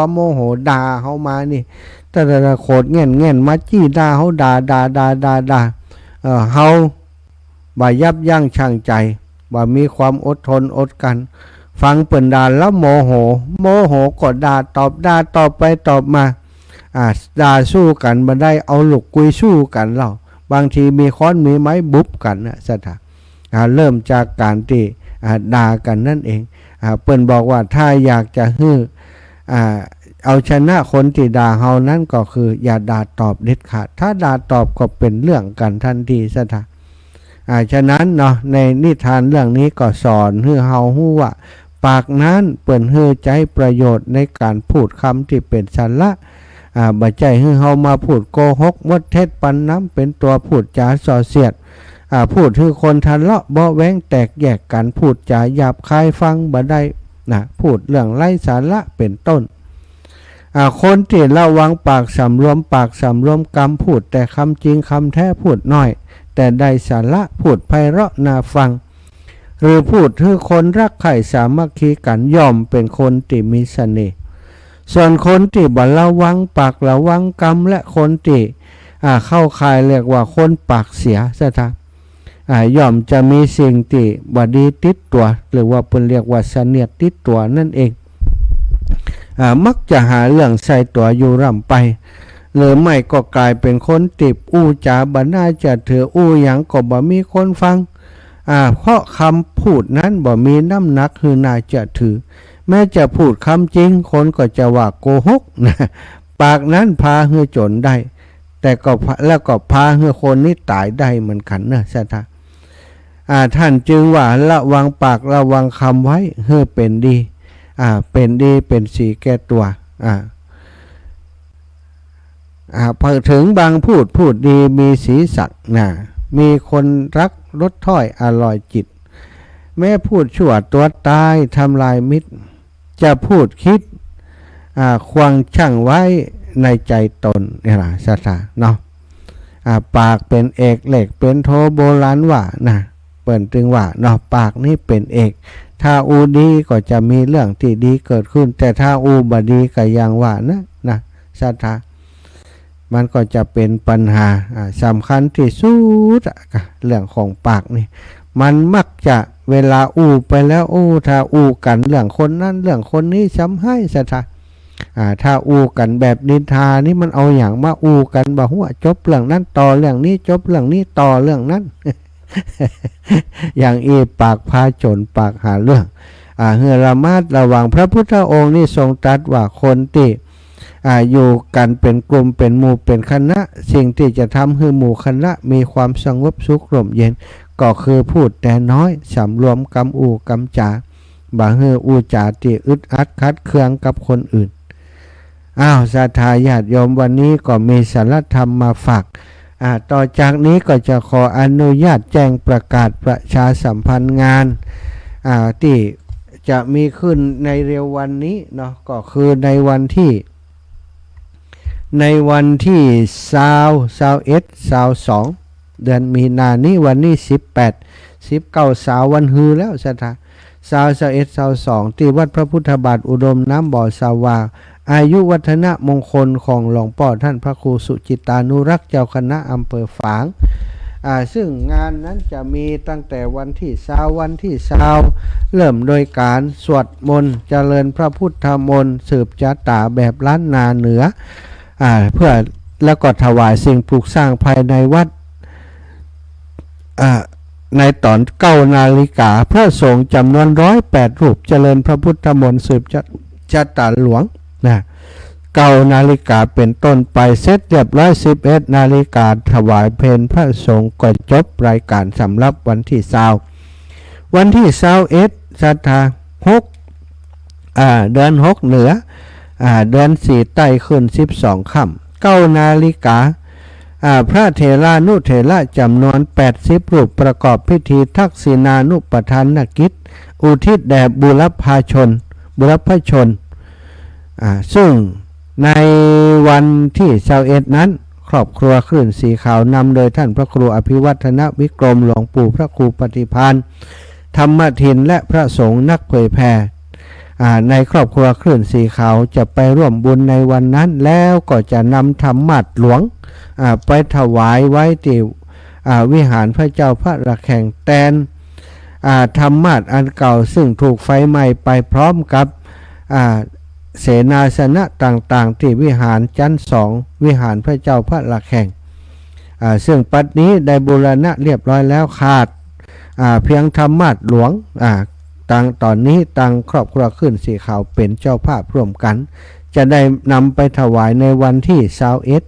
ามโมโหด่าเขามานี่แต่ละโกรธเงี้ยมาจี้ด่าเขาด่าเขาบ่ยับยั้งชั่งใจบ่มีความอดทนอดกันฟังเปิ่นด่าแล้วโมโหก็ด่าตอบไปตอบมาด่าสู้กันบ่ได้เอาลูกกุยสู้กันเล่าบางทีมีค้อนมีไม้บุบกันนะสัทธาเริ่มจากการที่ด่ากันนั่นเองเปิ้นบอกว่าถ้าอยากจะเอาชนะคนที่ด่าเฮานั้นก็คืออย่าด่าตอบเด็ดขาดถ้าด่าตอบก็เป็นเรื่องกันทันทีสัทธาฉะนั้นเนาะในนิทานเรื่องนี้ก็สอนให้เฮาฮู้ว่าปากนั้นเปิ้นให้ใจประโยชน์ในการพูดคำที่เป็นสาระบ่ใจให้เฮามาพูดโกหกมดเท็จปันน้ำเป็นตัวพูดจาส่อเสียดพูดให้คนทะเลาะเบาะแว้งแตกแยกกันพูดจาหยาบคายฟังบ่ได้พูดเรื่องไร้สาระเป็นต้นคนที่ระวังปากสำรวมกรรมพูดแต่คำจริงคำแท้พูดน้อยแต่ได้สาระพูดไพเราะน่าฟังหรือพูดให้คนรักใคร่สามัคคีกันย่อมเป็นคนที่มีเสน่ห์ส่วนคนที่บ่ระวังปากระวังกรรมและคนที่เข้าข่ายเรียกว่าคนปากเสียซะท่าย่อมจะมีสิ่งที่บ่ดีติดตัวหรือว่าเป็นเรียกว่าเสนียดติดตัวนั่นเองมักจะหาเรื่องใส่ตัวอยู่ร่ำไปหรือไม่ก็กลายเป็นคนติบอู้จาบ่น่าจะถืออู้หยังก็บ่มีคนฟังเพราะคำพูดนั้นบ่มีน้ำหนักคือน่าจะถือแม้จะพูดคำจริงคนก็จะว่าโกหกนะปากนั้นพาให้จนได้แต่ก็แล้วก็พาให้คนนี้ตายได้เหมือนกันนะสัทธาท่านจึงว่าระวังปากระวังคำไว้ให้เป็นดีเป็นสีแก่ตัวพอถึงบางพูดดีมีสีสักมีคนรักรสถ้อยอร่อยจิตแม้พูดชั่วตัวตายทำลายมิตรจะพูดคิดควางช่างไว้ในใจตนนี่แหละสัทธาเนาะปากเป็นเอกเหล็กเป็นโทโบราณว่าเปิ่นตึงว่าเนาะปากนี้เป็นเอกถ้าอูดีก็จะมีเรื่องที่ดีเกิดขึ้นแต่ถ้าอูบดีก็อย่างว่า ศรัทธามันก็จะเป็นปัญหาสำคัญที่สุดเรื่องของปากนี่มันมักจะเวลาอู้ไปแล้วถ้าอู้กันเรื่องคนนั้นเรื่องคนนี้ซ้ำให้ศรัทธาถ้าอู้กันแบบนินทานี่มันเอาอย่างมาอู้กันบ่หัวจบเรื่องนั้นต่อเรื่องนี้จบเรื่องนี้ต่อเรื่องนั้น อย่างปากพาโจรปากหาเรื่องเฮือระมาดระวังพระพุทธองค์นี่ทรงตรัสว่าคนที่อยู่กันเป็นกลุ่มเป็นหมู่เป็นคณะสิ่งที่จะทำให้หมู่คณะมีความสงบสุขร่มเย็นก็คือพูดแต่น้อยสำรวมกำอูกำจาบ่ฮืออูจาที่อึดอัดคัดเคืองกับคนอื่นศรัทธาญาติโยมวันนี้ก็มีสารธรรมมาฝากต่อจากนี้ก็จะขออนุญาตแจ้งประกาศประชาสัมพันธ์งานที่จะมีขึ้นในเร็ววันนี้เนาะก็คือในวันที่21 22 เดือนมีนานี้วันนี้18 19วันฮือแล้วศรัทธา21 22ที่วัดพระพุทธบาทอุดมน้ำบ่อสาวาอายุวัฒนะมงคลของหลวงพ่อท่านพระครูสุจิตานุรักษ์เจ้าคณะอำเภอฝางซึ่งงานนั้นจะมีตั้งแต่วันที่วันที่เริ่มโดยการสวดมนต์เจริญพระพุทธมนต์สืบจาตาแบบล้านนาเหนือเพื่อแล้วก็ถวายสิ่งปลูกสร้างภายในวัดในตอน9 นาฬิกาพระสงฆ์จำนวน108 รูปเจริญพระพุทธมนต์สืบจาตาหลวง9 นาฬิกาเป็นต้นไปเสร็จเรียบร้อย11 นาฬิกาถวายเพลพระสงฆ์ก็จบรายการสำหรับวันที่วันที่21ศรัทธาเดือน6เหนือเดือน4ใต้ขึ้น12ค่ำ9 นาฬิกาพระเถรานุเถระจำนวน80 รูปประกอบพิธีทักษิณานุปทานกิจอุทิศแด่บุรพชนซึ่งในวันที่21นั้นครอบครัวคลื่นสีขาวนำโดยท่านพระครูอภิวัฒนวิกรมหลวงปู่พระครูปฏิภาณธรรมทินและพระสงฆ์นักเผยแผ่ในครอบครัวคลื่นสีขาวจะไปร่วมบุญในวันนั้นแล้วก็จะนำธรรมาสน์หลวงไปถวายไว้ที่วิหารพระเจ้าพระระแฆงแตนธรรมาสน์อันเก่าซึ่งถูกไฟไหม้ไปพร้อมกับเสนาสนะต่างๆที่วิหารชั้น2วิหารพระเจ้าพระระแฆงซึ่งปัจจุบันได้บูรณะเรียบร้อยแล้วขาดเพียงธรรมาสน์หลวงตอนนี้ตั้งครอบครัวขึ้นสีขาวเป็นเจ้าภาพร่วมกันจะได้นำไปถวายในวันที่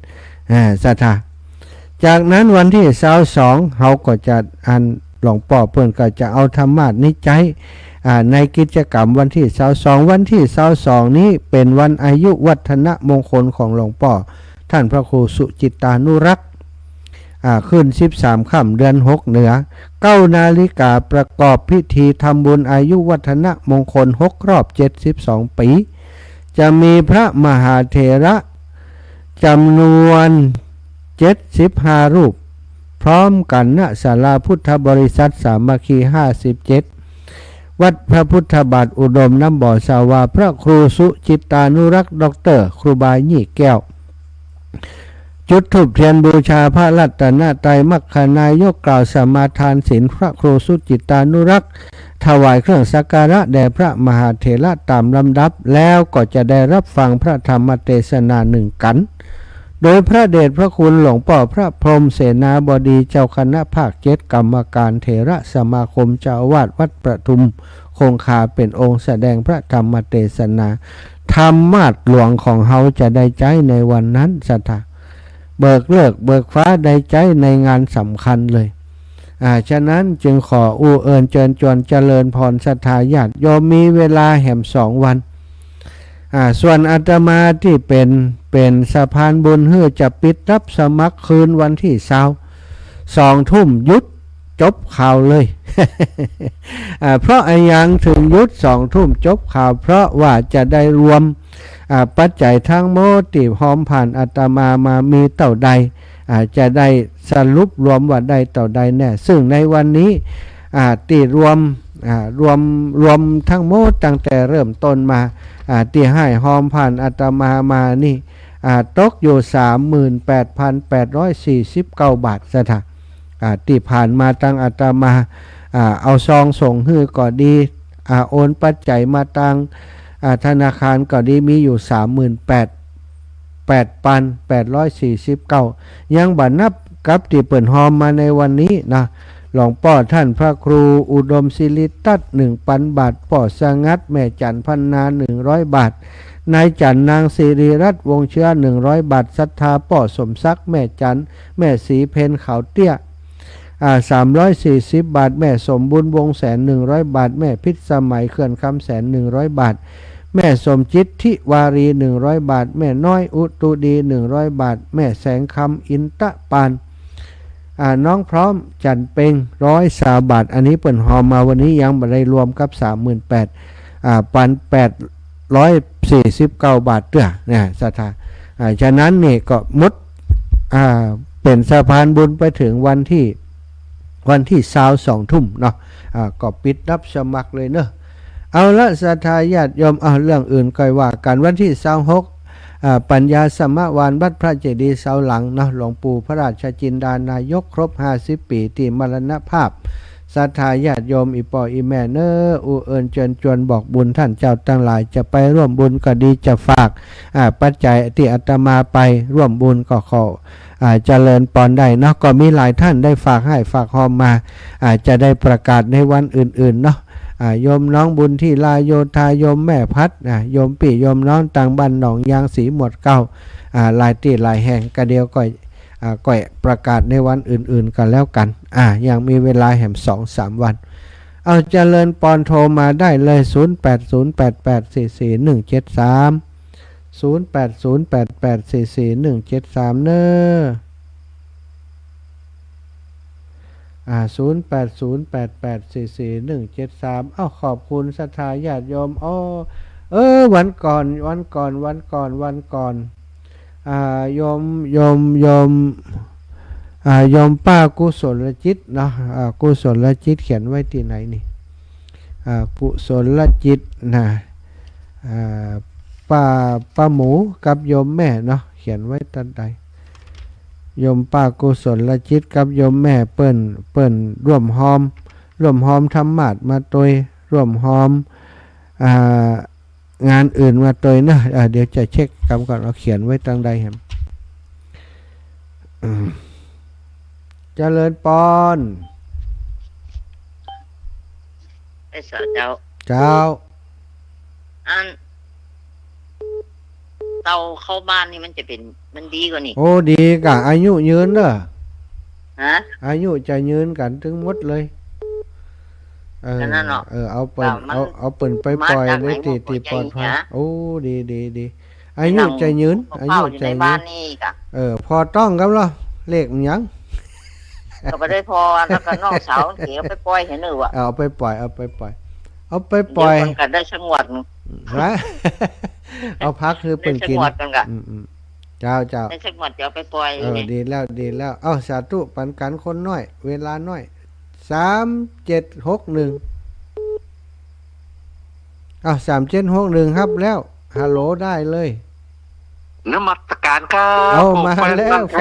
21ศรัทธาจากนั้นวันที่22เขาก็จะหลวงพ่อเพื่อนก็จะเอาธรรมาสน์นิจัยในกิจกรรมวันที่22วันที่22นี้เป็นวันอายุวัฒนมงคลของหลวงพ่อท่านพระครูสุจิตานุรักษ์ขึ้น13ค่ำเดือน6เหนือ9 นาฬิกาประกอบพิธีทำบุญอายุวัฒนมงคล6 รอบ72 ปีจะมีพระมหาเถระจำนวน75 รูปพร้อมกันณศาลาพุทธบริษัทสามัคคี57วัดพระพุทธบาทอุดมน้ำบ่อสาวาพระครูสุจิตานุรักษ์ดร.ครูบายี่แก้วจุดธูปเทียนบูชาพระรัตนตรัยมรรคนายกกล่าวสมาทานศีลพระครูสุจิตานุรักษ์ถวายเครื่องสักการะแด่พระมหาเถระตามลำดับแล้วก็จะได้รับฟังพระธรรมเทศนา1 กันโดยพระเดชพระคุณหลวงพ่อพระพรหมเสนาบดีเจ้าคณะภาค7กรรมการเถระสมาคมเจ้าอาวาสวัดประทุมคงคาเป็นองค์แสดงพระธรรมเทศนาธรรมาสน์หลวงของเฮาจะได้ใจในวันนั้นศรัทธาเบิกเลิกเบิกฟ้าได้ใจในงานสำคัญเลยฉะนั้นจึงขอเอิญเชิญชวนเจริญพรศรัทธาญาติโยมมีเวลาแห่ม2 วันส่วนอาตมาที่เป็นสะพานบุญเพื่อจะปิดรับสมัครคืนวันที่2 ทุ่มยุดจบข่าวเลย เพราะยังถึงยุด2 ทุ่มจบข่าวเพราะว่าจะได้รวมปัจจัยทั้งหมดที่พร้อมผ่านอาตมามามีเท่าใดจะได้สรุปรวมว่าได้เท่าใดแน่ซึ่งในวันนี้ที่รวมทั้งหมดตั้งแต่เริ่มต้นมาที่ให้หอมผ่านอาตมามานี่ ตกอยู่ 38,849 บาทสถาที่ผ่านมาทางอาตมาเอาซองส่งฮื้อก็ดีโอนปัจจัยมาทางธนาคารก็ดีมีอยู่ 38,849 ยังบัดนับกับที่เปิ่นฮอมมาในวันนี้นะหลวงพ่อท่านพระครูอุดมศิริตัด 1,000 บาทพ่อสงัดแม่จันพันนา100 บาทนายจันนางสิริรัตน์วงเชื้อ100 บาทศรัทธาพ่อสมศักดิ์แม่จันแม่สีเพนขาวเตี้ย340 บาทแม่สมบุญวงแสน100 บาทแม่พิษสมัยเขื่อนคำแสน100 บาทแม่สมจิตทิวารี100 บาทแม่น้อยอุตุดี100 บาทแม่แสงคำอินตะปานน้องพร้อมจันเป็ง100 บาทอันนี้เปิ่นหอมมาวันนี้ยังบ่ได้รวมกับ 38,849 บาทเด้อเนี่ยสถานฉะนั้นนี่ก็มุดเป็นสะพานบุญไปถึงวันที่22 ทุ่มเนาะก็ปิดรับสมัครเลยเนอะเอาละศรัทธาญาติโยมเรื่องอื่นก็ว่ากันวันที่26ปัญญาสมวานวัดพระเจดีย์เสาหลังเนาะหลวงปู่พระราชจินดานายกครบ50 ปีที่มรณภาพศรัทธาญาติโยมอีปออีแม่เนออูเอิญเชิญชวนบอกบุญท่านเจ้าทั้งหลายจะไปร่วมบุญก็ดีจะฝากปัจจัยที่อาตมาไปร่วมบุญก็ขอเจริญปอนได้เนาะก็มีหลายท่านได้ฝากให้ฝากหอมมาจะได้ประกาศในวันอื่นๆเนาะโยมน้องบุญที่ลายโยธาโยมแม่พัดโยมปี่โยมน้องต่างบ้านหนองยางสีหมวดเก้าหลายที่หลายแห่งกระเดียวก็ประกาศในวันอื่นๆกันแล้วกันยังมีเวลาแห่ม 2-3 วันเอาเจริญปอนโทรมาได้เลย0808844173 0808844173เนอะ0808844173ขอบคุณศรัทธาญาติโยมวันก่อนโยมป้ากุศลจิตเนาะกุศลจิตเขียนไว้ที่ไหนนี่กุศลจิตนะป้าหมูกับโยมแม่เนาะเขียนไว้ตันใดโยมป้ากุศลจิตกับโยมแม่เปิ้นร่วมหอมธรรมาสมาตยร่วมหอมงานอื่นมาตยนะเดี๋ยวจะเช็คคำก่อนเราเขียนไว้ตังใดแฮมเจริญปอนไอ้สาวเจ้าอันเตาเข้าบ้านนี่มันดีกว่านี่โอ้ดีกะอายุยืนเด้อฮะอายุจะยืนกันถึงหมดเลยเอาเปิ่นไปปล่อยในที่ปลอดภัยโอ้ดีอายุจะยืนอายุจะยืนพอต้องครับเหรอเลขมันยังก็ไม่ได้พอแล้วก็น้องสาวเขียวไปปล่อยเห็นหรือวะเอาไปปล่อยเดี๋ยวคนกันได้สังวดเอาพักคือเป็นกินเจ้าได้สังวดจะเอาไปปล่อยดีแล้วสาธุปันกันคนน้อยเวลาน้อย3761 3761ครับแล้วฮัลโหลได้เลยนมัสการครับเอามาแล้วแ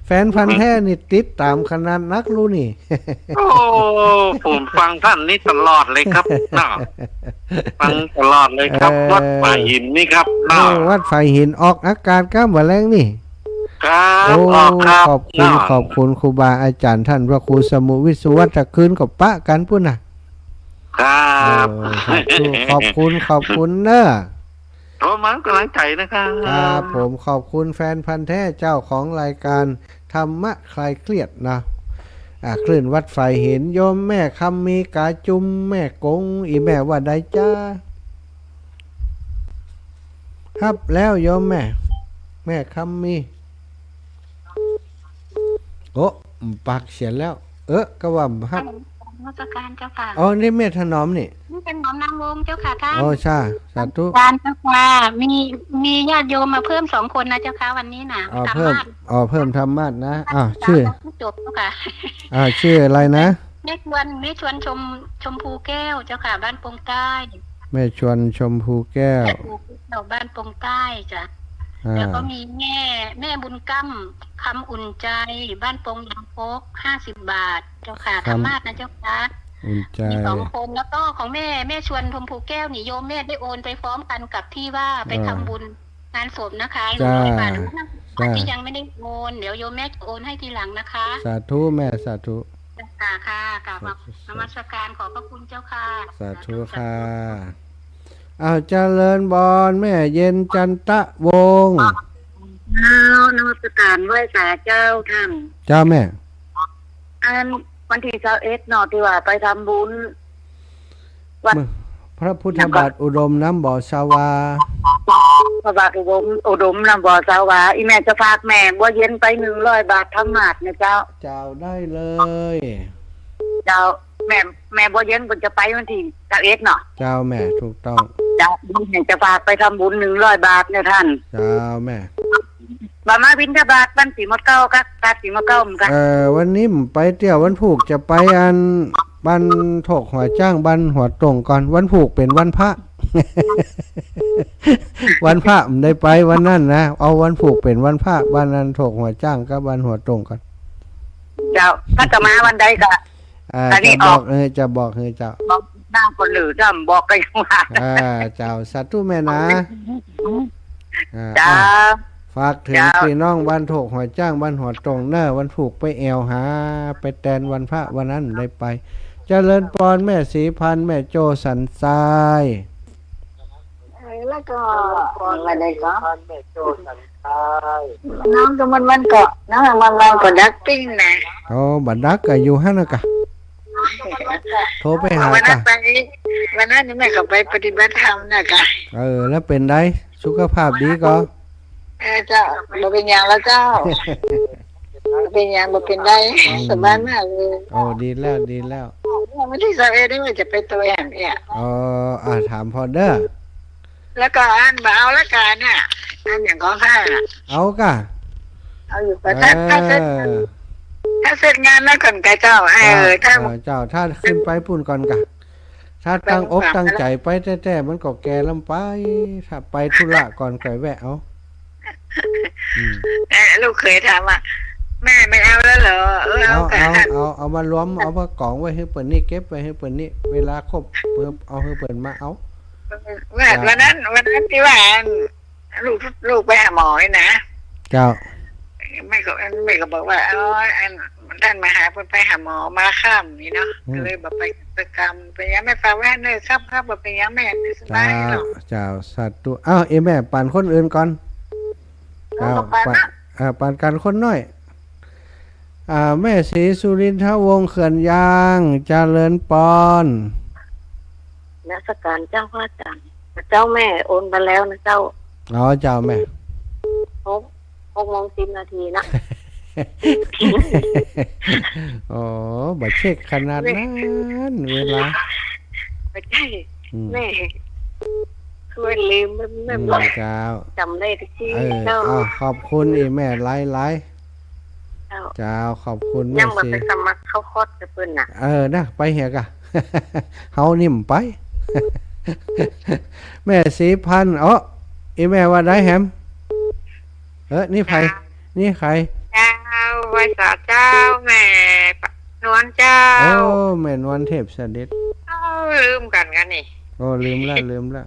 ฟนพันธุ์แท้นี่ติดตามขนาดนักรู้นี่โอ้ผมฟังท่านนี่ตลอดเลยครับฟังตลอดเลยครับวัดฝ่ายหินนี่ครับวัดฝ่ายหินออกอากาศก้ามแรงนี่ครับขอบคุณครูบาอาจารย์ท่านพระครูสมุวิศวัตคืนกับปะกันพุ่นน่ะครับขอบคุณเนอะโอ้มันกำลังใจนะครับผมขอบคุณแฟนพันธุ์แท้เจ้าของรายการธรรมะคลายเครียดนะคลื่นวัดไฟเห็นโยมแม่คำมีกาจุมแม่กงอีแม่ว่าใดจ้าครับแล้วโยมแม่คำมีโอ้ปากเสียแล้วก็ว่าครับราชการเจ้าค่ะนี่แม่ถนอมนี่เป็นหนอมนางวงเจ้าค่ะท่านใช่สาธุการเจ้าค่ะมีญาติโยมมาเพิ่ม2 คนนะเจ้าค่ะวันนี้นะเพิ่มธรรมะนะชื่อจบเจ้าค่ะชื่ออะไรนะแม่ชวนชมพูแก้วเจ้าค่ะบ้านปงใต้แม่ชวนชมพูแก้วบ้านปงใต้จ้ะ แล้วก็มีแม่บุญกั้มคำอุ่นใจบ้านโปงยางโคก50 บาทเจ้าค่ะธรรมาสนะเจ้าค่ะ อุ่นใจ มี2 คนแล้วก็ของแม่ชวนชมพูแก้วนี่โยมแม่ได้โอนไปพร้อมกันกับที่ว่าไปทำบุญงานศพนะคะ100 บาทที่ยังไม่ได้โอนเดี๋ยวโยมแม่จะโอนให้ทีหลังนะคะ สาธุแม่สาธุ ค่ะกราบนมัสการขอบพระคุณเจ้าค่ะ สาธุค่ะอ้าวเจริญบอนแม่เย็นจันตะวงศ์ นมัสการไหว้สาเจ้าท่าน เจ้าแม่ อันวันที่21เนาะที่ว่าไปทำบุญวัด พระพุทธบาทอุดมน้ำบ่อชาวา พระบาทอุดมนำบ่อสาวาอีแม่จะฝากแม่บัวเย็นไป100 บาททั้งหมาดนะเจ้า เจ้าได้เลย เจ้าแม่บัวเย็นเพิ่นจะไปวันที่21เนาะ เจ้าแม่ถูกต้อง เจ้าแม่จะฝากไปทำบุญ100 บาทเนี่ยท่าน เจ้าแม่ บามาบิณฑบาตบ้านสีมะเก้ากักาสีมะเก้าเหมือนกัน วันนี้ผมไปเที่ยววันผูกจะไปอันบันถกหัวจ้างบันหัวตรงก่อนวันผูกเป็นวันพระ วันพระผมได้ไปวันนั้นนะเอาวันผูกเป็นวันพระวันนั้นถกหัวจ้างกับวันหัวตรงก่อน เจ้าถ้าจะมาวันใดก็ อันนี้ จะบอก ออก จะบอกเจ้า บอกหน้าคนหรือจ้าบอกกันว่า เจ้าสาธุแม่นะ เจ้า ฝากถึง เจ้า พี่น้องบ้านโถกหัวจ้างบ้านหัวตรงเนอวันผูกไปแอวหา ไปแตนวันพระวันนั้นได้ไป เจริญปอนแม่ศรีพันธ์แม่โจสันทราย แล้วก็วันใดก็น้องก็มันก็น้องมันก็ดักปิ้งนะ โอ้บัดดักก็อยู่หั่นน่ะกะโทรไปหา วันนั้ กะ นไปวันนั้นนี่แม่ก็ไปปฏิบัติธรรมนะกะ แล้วเป็นไดสุขภาพดีก็ เจ้าบ่เป็นหยังแล้วเจ้าบ่เป็นหยังบ่เป็นได้สบายมากเลย โอ้ดีแล้วดีแล้ว วันที่21นี่มันจะไปตัวแห่งเนี่ย ถามพอเด้อ แล้วก็อันบ่เอาละกันน่ะอันอย่างของข้าน่ะ เอากะ เอาอยู่ก็ถ้าเสร็จงานแล้วก่อนกะเจ้าถ้า เจ้าถ้าขึ้นไปปุ่นก่อนกะถ้าตั้งอกตั้งใจไปแท้ๆมันก็แก่ลำไปถ้าไปธุระก่อนก็แวะเอาลูกเคยถามว่าแม่ไม่เอาแล้วเหรอเอากัน เอามารวมเอามากองไว้ให้เปิ่นนี่เก็บไว้ให้เปิ่นนี่เวลาครบเอาให้เปิ่นมาเอา วันนั้นที่ว่าลูกไปหาหมอนะ เจ้า ไม่ก็บอกว่าอันท่านมาหาเพิ่นไปหาหมอมาค่ำนี่เนาะก็เลยบอกไปกิจกรรมไปยังไม่ฟังแว่นเลยครับบอกไปยังแม่สบายหรอก เจ้าสัตว์ตัวแม่ปั่นคนอื่นก่อนปั่นกันคนน้อยแม่ศรีสุรินทวงศ์เขื่อนยางเจริญปอนนมัสการเจ้าพระอาจารย์เจ้าแม่โอนไปแล้วนะเจ้าเจ้าแม่6:10 นาทีนะ บัดเช็คขนาดนั้นเวลาไม่ใช่แม่ช่วยลืมไม่บอกเจ้าจำได้ที่เจ้าขอบคุณอีแม่ไลฟ์เจ้าขอบคุณแม่ยังบ่ไปสมัครเข้าคอร์สกับเพิ่นน่ะนะไปเหียกะ เฮานิ่มไป แม่ศรีพันธ์อีแม่ว่าได้แฮมนี่ไผนี่ใครเจ้าไว้สาเจ้าแม่นวลเจ้าแม่นวลเทพเสด็จลืมกันนี่ลืมแล้ว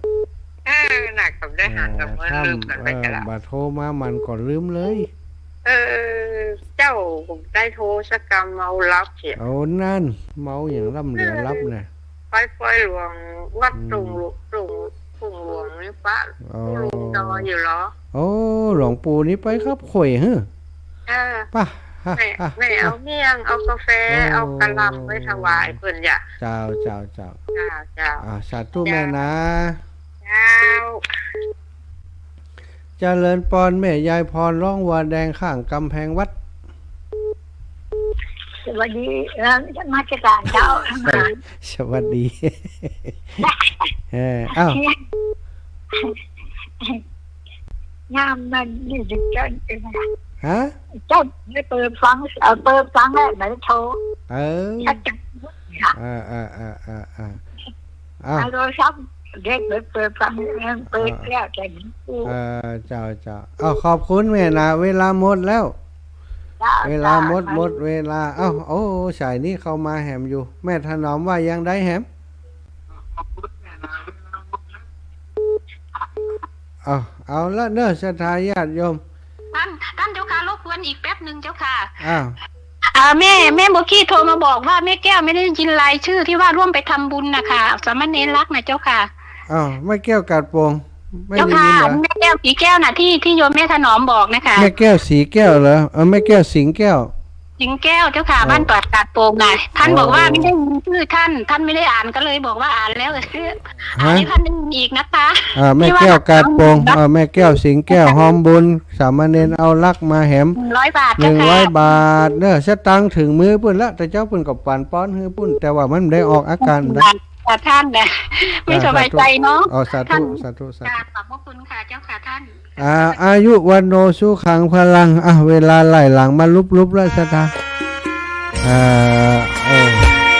หนักกับได้หันกับเมื่อลืมกันไปแล้วบัดโทรมามันก่อนลืมเลยเจ้าผมได้โทรสกรรมเมารับเขียนั่นเมาอย่างล่ำเหลือรับน่ะไปหลวงวัดตรงหลวงนี่ป้าลุงจออยู่เหรอหลวงปู่นี่ไปครับข่อยป่ะไม่เอาเมี่ยงเอากาแฟเอากะหล่ำไว้ถวายเพิ่นจ้ะเจ้าสาธุแม่นะเจริญปอนแม่ยายพรร้องวัวแดงข้างกำแพงวัดสวัสดีท่านมาจัดการเจ้าสวัสดีงามมันนี่จะเจ้าเจ้าไม่เปิดฟังแล้วไหนโทรชัดจังโทรศัพท์ เด็กเปิดฟังเปิดแล้วแต่หนู เจ้าเอาขอบคุณแม่นะเวลาหมดแล้ว เวลาหมดเวลาโอ้สายนี้เข้ามาแหมอยู่ แม่ถนอมว่ายังได้แหมเอาละเนอะศรัทธาญาติโยม ท่านเจ้าค่ะรบกวนอีกแป๊บหนึ่งเจ้าค่ะ อ้าว แม่โบกี้โทรมาบอกว่าแม่แก้วไม่ได้ยินรายชื่อที่ว่าร่วมไปทำบุญนะคะสามเณรรักนะเจ้าค่ะ อ้าวไม่แก้วกัดโปงไม่ เจ้า ได้ ค่ะ ยินเหรอ แม่แก้วสีแก้วน่ะที่โยมแม่ถนอมบอกนะคะ แม่แก้วสีแก้วเหรอแม่แก้วสิงแก้ว สิงแก้วเจ้าค่ะ อ๋อ บ้านปราดกาดโป่งนะท่าน อ๋อ บอกว่าไม่ได้ยินชื่อท่านไม่ได้อ่านก็เลยบอกว่าอ่านแล้วอ่านให้ท่านได้ยินอีกนะคะ แม่แก้วกัดโปงแม่แก้วสิงแก้วหอมบุญสามเณรเอาลักมาแหม 100 บาทเจ้าค่ะ 100 บาทเนอะสตังค์ถึงมือปุ้นละแต่เจ้าปุ้นกับปานป้อนฮือปุ้นแต่ว่ามันได้ออกอาการนะ แต่ท่านเนี่ยไม่สบายใจเนาะ สาธุสาธุ กราบขอบพระคุณค่ะเจ้าค่ะท่าน อายุวันโนสุขังพลังเวลาไหลหลังมาลุบแล้วสตา